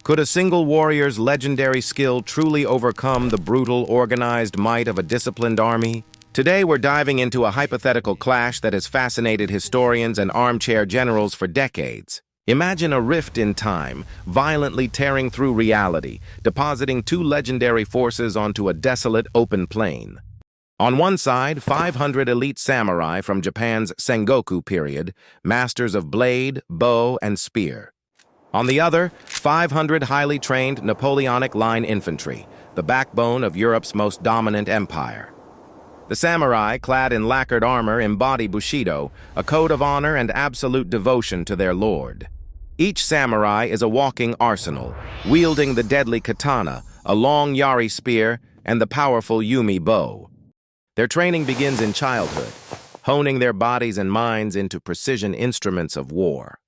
Could a single warrior's legendary skill truly overcome the brutal, organized might of a disciplined army? Today we're diving into a hypothetical clash that has fascinated historians and armchair generals for decades. Imagine a rift in time, violently tearing through reality, depositing two legendary forces onto a desolate, open plain. On one side, 500 elite samurai from Japan's Sengoku period, masters of blade, bow, and spear. On the other, 500 highly trained Napoleonic line infantry, the backbone of Europe's most dominant empire. The samurai, clad in lacquered armor, embody Bushido, a code of honor and absolute devotion to their lord. Each samurai is a walking arsenal, wielding the deadly katana, a long yari spear, and the powerful yumi bow. Their training begins in childhood, honing their bodies and minds into precision instruments of war.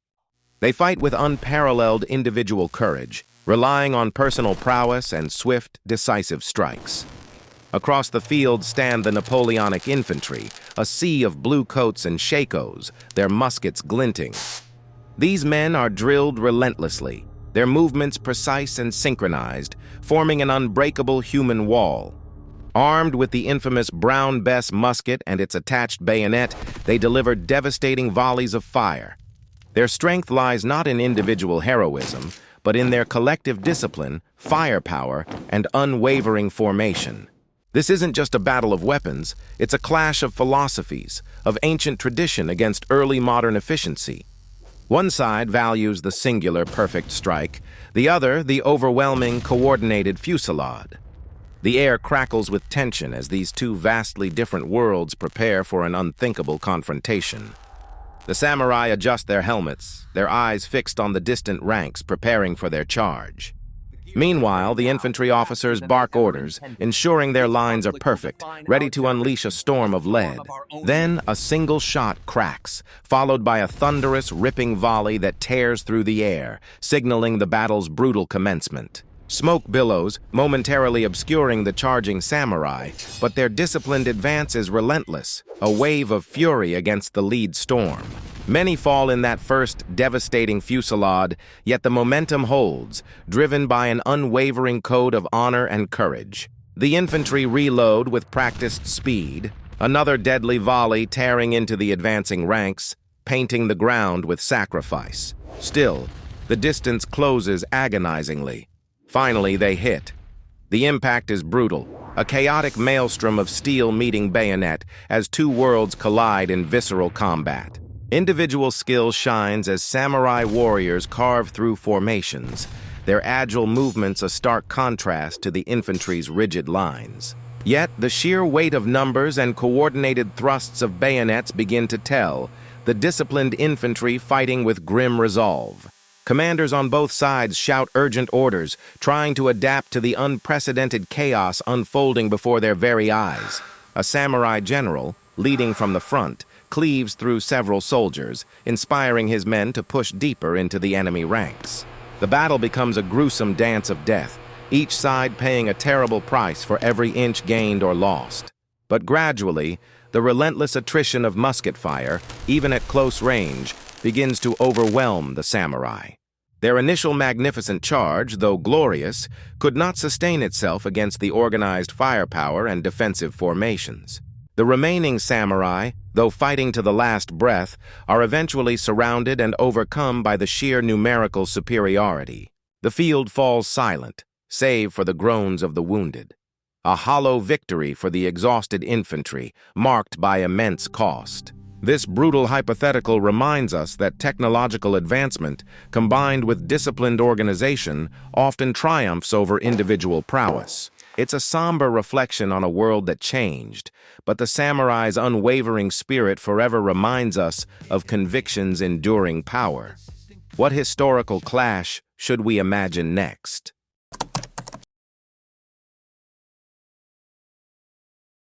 They fight with unparalleled individual courage, relying on personal prowess and swift, decisive strikes. Across the field stand the Napoleonic infantry, a sea of blue coats and shakos, their muskets glinting. These men are drilled relentlessly, their movements precise and synchronized, forming an unbreakable human wall. Armed with the infamous Brown Bess musket and its attached bayonet, they deliver devastating volleys of fire. Their strength lies not in individual heroism, but in their collective discipline, firepower, and unwavering formation. This isn't just a battle of weapons, it's a clash of philosophies, of ancient tradition against early modern efficiency. One side values the singular perfect strike, the other the overwhelming, coordinated fusillade. The air crackles with tension as these two vastly different worlds prepare for an unthinkable confrontation. The samurai adjust their helmets, their eyes fixed on the distant ranks, preparing for their charge. Meanwhile, the infantry officers bark orders, ensuring their lines are perfect, ready to unleash a storm of lead. Then, a single shot cracks, followed by a thunderous, ripping volley that tears through the air, signaling the battle's brutal commencement. Smoke billows, momentarily obscuring the charging samurai, but their disciplined advance is relentless, a wave of fury against the lead storm. Many fall in that first devastating fusillade, yet the momentum holds, driven by an unwavering code of honor and courage. The infantry reload with practiced speed, another deadly volley tearing into the advancing ranks, painting the ground with sacrifice. Still, the distance closes agonizingly. Finally, they hit. The impact is brutal, a chaotic maelstrom of steel meeting bayonet as two worlds collide in visceral combat. Individual skill shines as samurai warriors carve through formations, their agile movements a stark contrast to the infantry's rigid lines. Yet, the sheer weight of numbers and coordinated thrusts of bayonets begin to tell, the disciplined infantry fighting with grim resolve. Commanders on both sides shout urgent orders, trying to adapt to the unprecedented chaos unfolding before their very eyes. A samurai general, leading from the front, cleaves through several soldiers, inspiring his men to push deeper into the enemy ranks. The battle becomes a gruesome dance of death, each side paying a terrible price for every inch gained or lost. But gradually, the relentless attrition of musket fire, even at close range, begins to overwhelm the samurai. Their initial magnificent charge, though glorious, could not sustain itself against the organized firepower and defensive formations. The remaining samurai, though fighting to the last breath, are eventually surrounded and overcome by the sheer numerical superiority. The field falls silent, save for the groans of the wounded. A hollow victory for the exhausted infantry, marked by immense cost. This brutal hypothetical reminds us that technological advancement, combined with disciplined organization, often triumphs over individual prowess. It's a somber reflection on a world that changed, but the samurai's unwavering spirit forever reminds us of conviction's enduring power. What historical clash should we imagine next?